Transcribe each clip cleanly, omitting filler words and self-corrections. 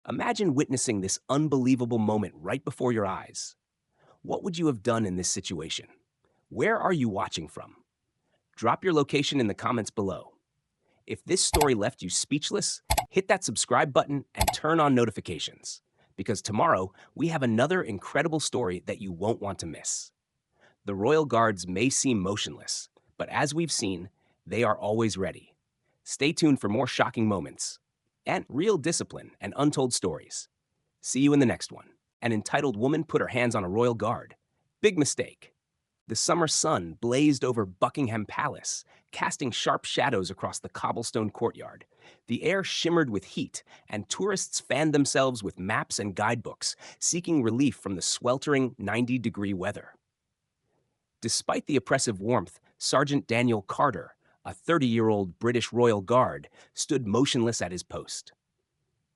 Imagine witnessing this unbelievable moment right before your eyes. What would you have done in this situation? Where are you watching from? Drop your location in the comments below. If this story left you speechless, hit that subscribe button and turn on notifications, because tomorrow we have another incredible story that you won't want to miss. The royal guards may seem motionless, but as we've seen, they are always ready. Stay tuned for more shocking moments and real discipline and untold stories. See you in the next one. An entitled woman put her hands on a royal guard. Big mistake. The summer sun blazed over Buckingham Palace, casting sharp shadows across the cobblestone courtyard. The air shimmered with heat, and tourists fanned themselves with maps and guidebooks, seeking relief from the sweltering 90-degree weather. Despite the oppressive warmth, Sergeant Daniel Carter, a 30-year-old British Royal Guard, stood motionless at his post.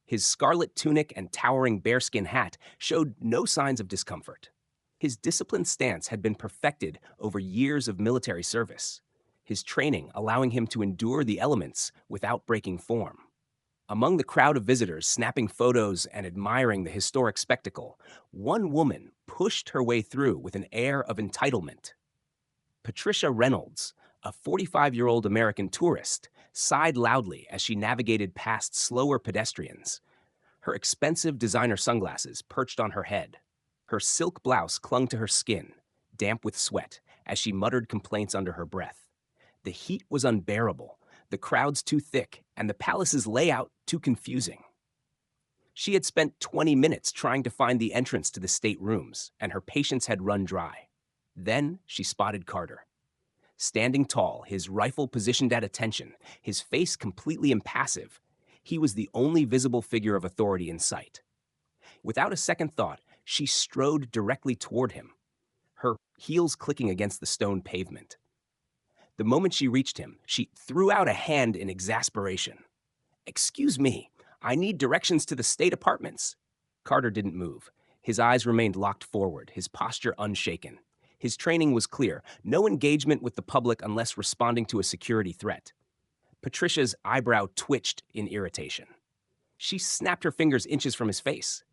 His scarlet tunic and towering bearskin hat showed no signs of discomfort. His disciplined stance had been perfected over years of military service, his training allowing him to endure the elements without breaking form. Among the crowd of visitors snapping photos and admiring the historic spectacle, one woman pushed her way through with an air of entitlement. Patricia Reynolds, a 45-year-old American tourist, sighed loudly as she navigated past slower pedestrians. Her expensive designer sunglasses perched on her head. Her silk blouse clung to her skin, damp with sweat, as she muttered complaints under her breath. The heat was unbearable, the crowds too thick, and the palace's layout too confusing. She had spent 20 minutes trying to find the entrance to the state rooms, and her patience had run dry. Then she spotted Carter. Standing tall, his rifle positioned at attention, his face completely impassive, he was the only visible figure of authority in sight. Without a second thought, she strode directly toward him, her heels clicking against the stone pavement. The moment she reached him, she threw out a hand in exasperation. "Excuse me, I need directions to the state apartments." Carter didn't move. His eyes remained locked forward, his posture unshaken. His training was clear: no engagement with the public unless responding to a security threat. Patricia's eyebrow twitched in irritation. She snapped her fingers inches from his face.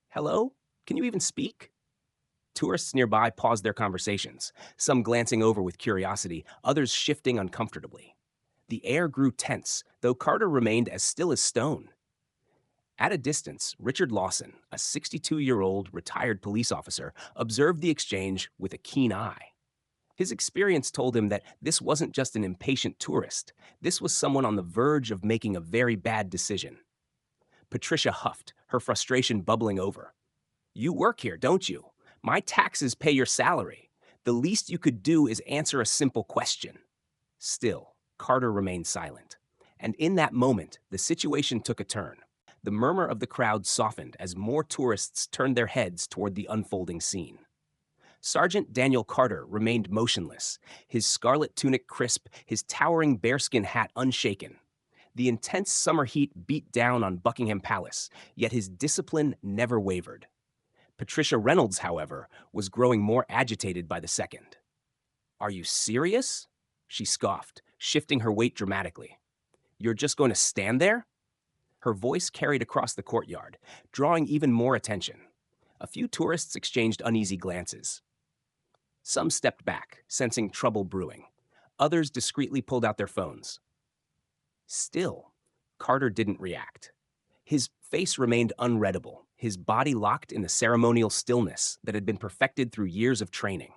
"Hello? Can you even speak?" Tourists nearby paused their conversations, some glancing over with curiosity, others shifting uncomfortably. The air grew tense, though Carter remained as still as stone. At a distance, Richard Lawson, a 62-year-old retired police officer, observed the exchange with a keen eye. His experience told him that this wasn't just an impatient tourist. This was someone on the verge of making a very bad decision. Patricia huffed, her frustration bubbling over. "You work here, don't you? My taxes pay your salary. The least you could do is answer a simple question." Still, Carter remained silent. And in that moment, the situation took a turn. The murmur of the crowd softened as more tourists turned their heads toward the unfolding scene. Sergeant Daniel Carter remained motionless, his scarlet tunic crisp, his towering bearskin hat unshaken. The intense summer heat beat down on Buckingham Palace, yet his discipline never wavered. Patricia Reynolds, however, was growing more agitated by the second. "Are you serious?" she scoffed, shifting her weight dramatically. "You're just going to stand there?" Her voice carried across the courtyard, drawing even more attention. A few tourists exchanged uneasy glances. Some stepped back, sensing trouble brewing. Others discreetly pulled out their phones. Still, Carter didn't react. His face remained unreadable, his body locked in the ceremonial stillness that had been perfected through years of training.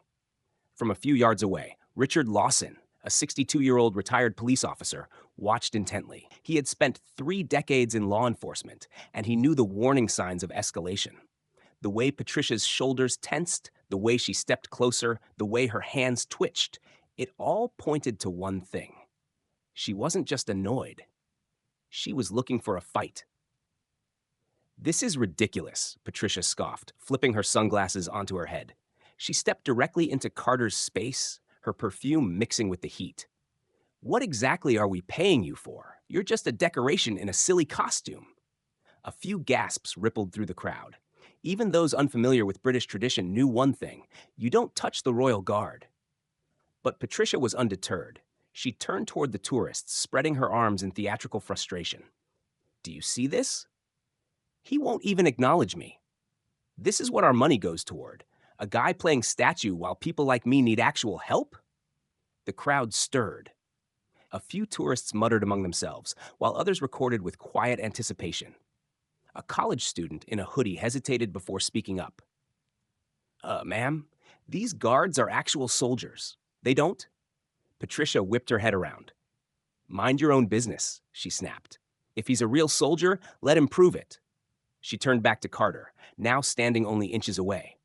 From a few yards away, Richard Lawson, a 62-year-old retired police officer, watched intently. He had spent 3 decades in law enforcement, and he knew the warning signs of escalation. The way Patricia's shoulders tensed, the way she stepped closer, the way her hands twitched, it all pointed to one thing. She wasn't just annoyed. She was looking for a fight. "This is ridiculous," Patricia scoffed, flipping her sunglasses onto her head. She stepped directly into Carter's space, her perfume mixing with the heat. "What exactly are we paying you for? You're just a decoration in a silly costume." A few gasps rippled through the crowd. Even those unfamiliar with British tradition knew one thing: you don't touch the royal guard. But Patricia was undeterred. She turned toward the tourists, spreading her arms in theatrical frustration. "Do you see this?" He won't even acknowledge me. This is what our money goes toward. A guy playing statue while people like me need actual help? The crowd stirred. A few tourists muttered among themselves, while others recorded with quiet anticipation. A college student in a hoodie hesitated before speaking up. Ma'am, these guards are actual soldiers. They don't? Patricia whipped her head around. Mind your own business, she snapped. If he's a real soldier, let him prove it. She turned back to Carter, now standing only inches away.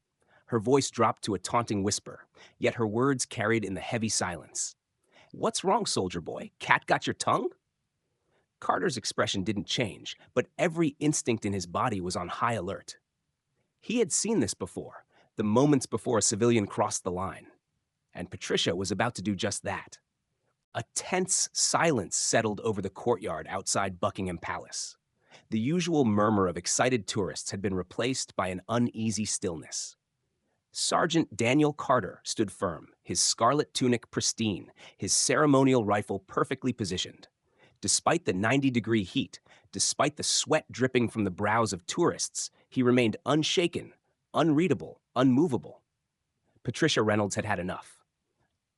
Her voice dropped to a taunting whisper, yet her words carried in the heavy silence. What's wrong, soldier boy? Cat got your tongue? Carter's expression didn't change, but every instinct in his body was on high alert. He had seen this before, the moments before a civilian crossed the line. And Patricia was about to do just that. A tense silence settled over the courtyard outside Buckingham Palace. The usual murmur of excited tourists had been replaced by an uneasy stillness. Sergeant Daniel Carter stood firm, his scarlet tunic pristine, his ceremonial rifle perfectly positioned. Despite the 90-degree heat, despite the sweat dripping from the brows of tourists, he remained unshaken, unreadable, unmovable. Patricia Reynolds had had enough.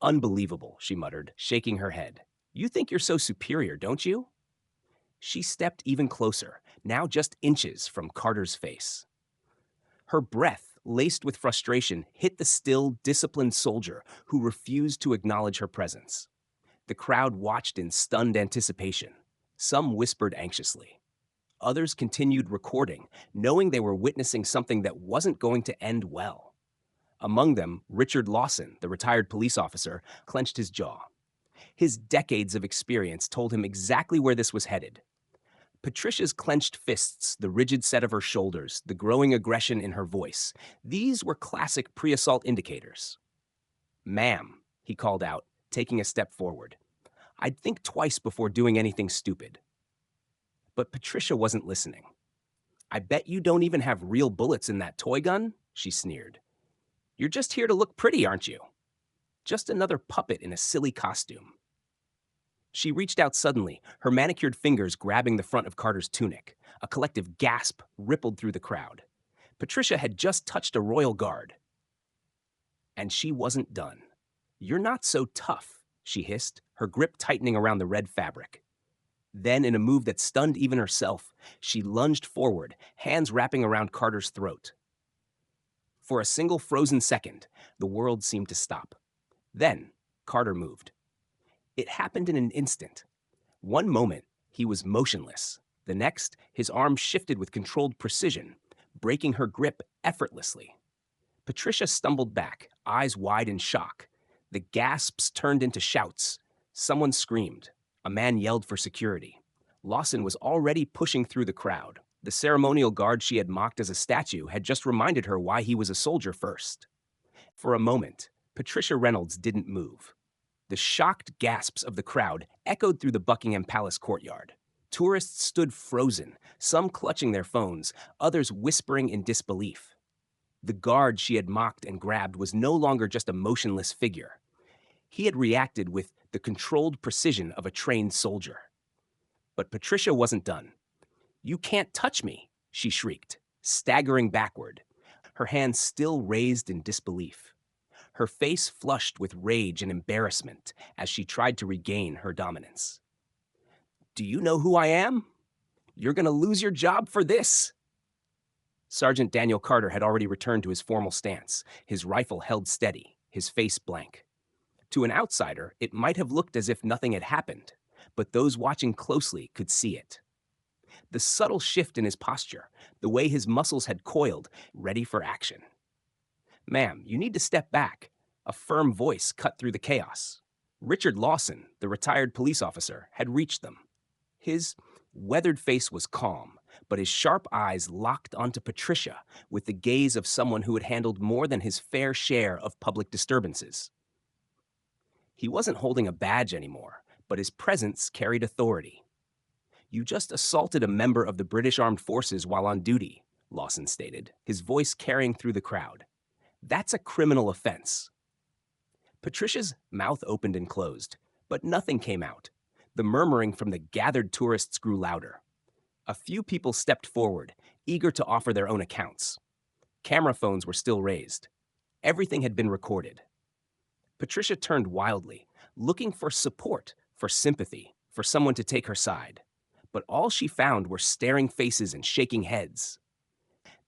Unbelievable, she muttered, shaking her head. You think you're so superior, don't you? She stepped even closer, now just inches from Carter's face. Her breath, laced with frustration, hit the still, disciplined soldier who refused to acknowledge her presence. The crowd watched in stunned anticipation. Some whispered anxiously. Others continued recording, knowing they were witnessing something that wasn't going to end well. Among them, Richard Lawson, the retired police officer, clenched his jaw. His decades of experience told him exactly where this was headed. Patricia's clenched fists, the rigid set of her shoulders, the growing aggression in her voice, these were classic pre-assault indicators. Ma'am, he called out, taking a step forward. I'd think twice before doing anything stupid. But Patricia wasn't listening. I bet you don't even have real bullets in that toy gun, she sneered. You're just here to look pretty, aren't you? Just another puppet in a silly costume. She reached out suddenly, her manicured fingers grabbing the front of Carter's tunic. A collective gasp rippled through the crowd. Patricia had just touched a royal guard. And she wasn't done. You're not so tough, she hissed, her grip tightening around the red fabric. Then, in a move that stunned even herself, she lunged forward, hands wrapping around Carter's throat. For a single frozen second, the world seemed to stop. Then, Carter moved. It happened in an instant. One moment, he was motionless. The next, his arm shifted with controlled precision, breaking her grip effortlessly. Patricia stumbled back, eyes wide in shock. The gasps turned into shouts. Someone screamed. A man yelled for security. Lawson was already pushing through the crowd. The ceremonial guard she had mocked as a statue had just reminded her why he was a soldier first. For a moment, Patricia Reynolds didn't move. The shocked gasps of the crowd echoed through the Buckingham Palace courtyard. Tourists stood frozen, some clutching their phones, others whispering in disbelief. The guard she had mocked and grabbed was no longer just a motionless figure. He had reacted with the controlled precision of a trained soldier. But Patricia wasn't done. You can't touch me, she shrieked, staggering backward, her hands still raised in disbelief. Her face flushed with rage and embarrassment as she tried to regain her dominance. Do you know who I am? You're going to lose your job for this. Sergeant Daniel Carter had already returned to his formal stance, his rifle held steady, his face blank. To an outsider, it might have looked as if nothing had happened, but those watching closely could see it. The subtle shift in his posture, the way his muscles had coiled, ready for action. Ma'am, you need to step back. A firm voice cut through the chaos. Richard Lawson, the retired police officer, had reached them. His weathered face was calm, but his sharp eyes locked onto Patricia with the gaze of someone who had handled more than his fair share of public disturbances. He wasn't holding a badge anymore, but his presence carried authority. You just assaulted a member of the British Armed Forces while on duty, Lawson stated, his voice carrying through the crowd. That's a criminal offense. Patricia's mouth opened and closed, but nothing came out. The murmuring from the gathered tourists grew louder. A few people stepped forward, eager to offer their own accounts. Camera phones were still raised. Everything had been recorded. Patricia turned wildly, looking for support, for sympathy, for someone to take her side. But all she found were staring faces and shaking heads.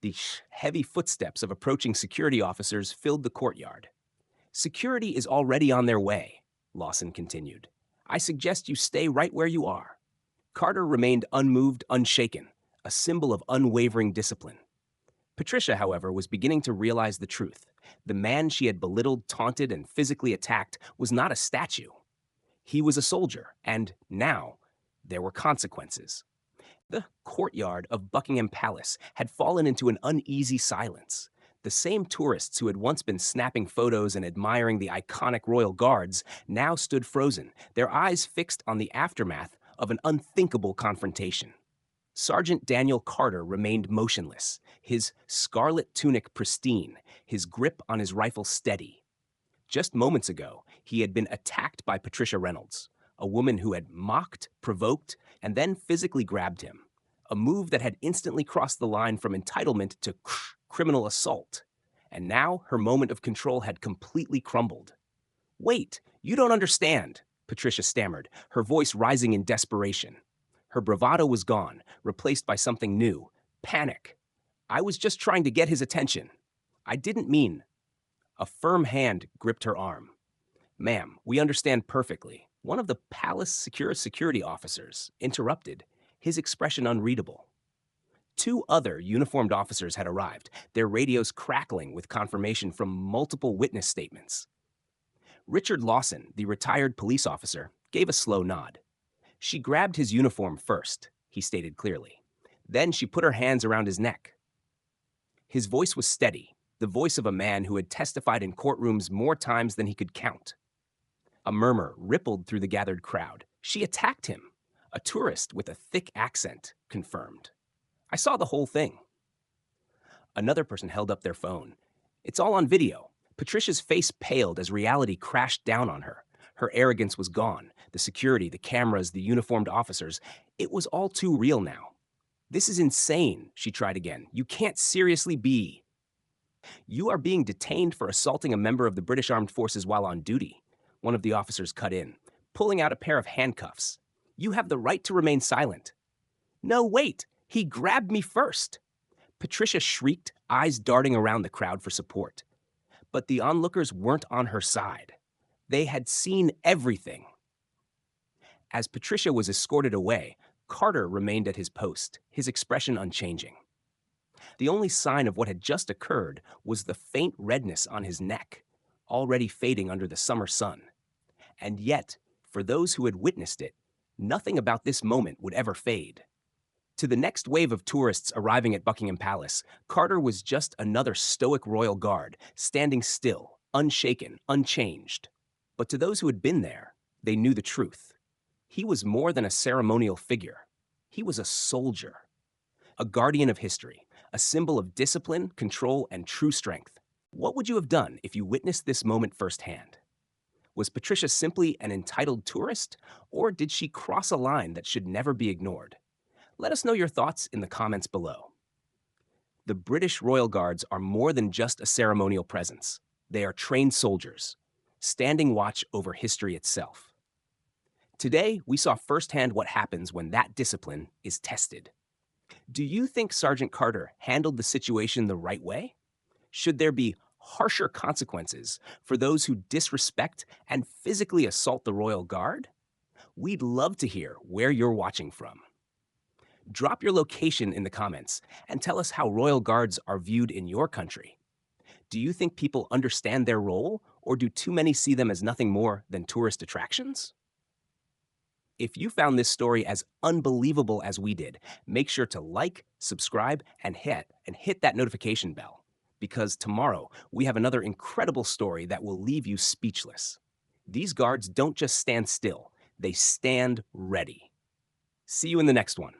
The heavy footsteps of approaching security officers filled the courtyard. "Security is already on their way," Lawson continued. "I suggest you stay right where you are." Carter remained unmoved, unshaken, a symbol of unwavering discipline. Patricia, however, was beginning to realize the truth. The man she had belittled, taunted, and physically attacked was not a statue. He was a soldier, and now there were consequences. The courtyard of Buckingham Palace had fallen into an uneasy silence. The same tourists who had once been snapping photos and admiring the iconic royal guards now stood frozen, their eyes fixed on the aftermath of an unthinkable confrontation. Sergeant Daniel Carter remained motionless, his scarlet tunic pristine, his grip on his rifle steady. Just moments ago, he had been attacked by Patricia Reynolds, a woman who had mocked, provoked, and then physically grabbed him, a move that had instantly crossed the line from entitlement to criminal assault. And now her moment of control had completely crumbled. "Wait, you don't understand," Patricia stammered, her voice rising in desperation. Her bravado was gone, replaced by something new: panic. "I was just trying to get his attention. I didn't mean—" A firm hand gripped her arm. "Ma'am, we understand perfectly." One of the palace security officers interrupted, his expression unreadable. Two other uniformed officers had arrived, their radios crackling with confirmation from multiple witness statements. Richard Lawson, the retired police officer, gave a slow nod. "She grabbed his uniform first," he stated clearly. "Then she put her hands around his neck." His voice was steady, the voice of a man who had testified in courtrooms more times than he could count. A murmur rippled through the gathered crowd. "She attacked him." A tourist with a thick accent confirmed. "I saw the whole thing." Another person held up their phone. "It's all on video." Patricia's face paled as reality crashed down on her. Her arrogance was gone. The security, the cameras, the uniformed officers. It was all too real now. "This is insane," she tried again. "You can't seriously be." "You are being detained for assaulting a member of the British Armed Forces while on duty," one of the officers cut in, pulling out a pair of handcuffs. "You have the right to remain silent." "No, wait! He grabbed me first!" Patricia shrieked, eyes darting around the crowd for support. But the onlookers weren't on her side. They had seen everything. As Patricia was escorted away, Carter remained at his post, his expression unchanging. The only sign of what had just occurred was the faint redness on his neck, already fading under the summer sun. And yet, for those who had witnessed it, nothing about this moment would ever fade. To the next wave of tourists arriving at Buckingham Palace, Carter was just another stoic royal guard, standing still, unshaken, unchanged. But to those who had been there, they knew the truth. He was more than a ceremonial figure. He was a soldier, a guardian of history, a symbol of discipline, control, and true strength. What would you have done if you witnessed this moment firsthand? Was Patricia simply an entitled tourist, or did she cross a line that should never be ignored? Let us know your thoughts in the comments below. The British Royal Guards are more than just a ceremonial presence. They are trained soldiers, standing watch over history itself. Today, we saw firsthand what happens when that discipline is tested. Do you think Sergeant Carter handled the situation the right way? Should there be harsher consequences for those who disrespect and physically assault the Royal Guard? We'd love to hear where you're watching from. Drop your location in the comments and tell us how Royal Guards are viewed in your country. Do you think people understand their role, or do too many see them as nothing more than tourist attractions? If you found this story as unbelievable as we did, make sure to like, subscribe, and hit that notification bell, because tomorrow we have another incredible story that will leave you speechless. These guards don't just stand still, they stand ready. See you in the next one.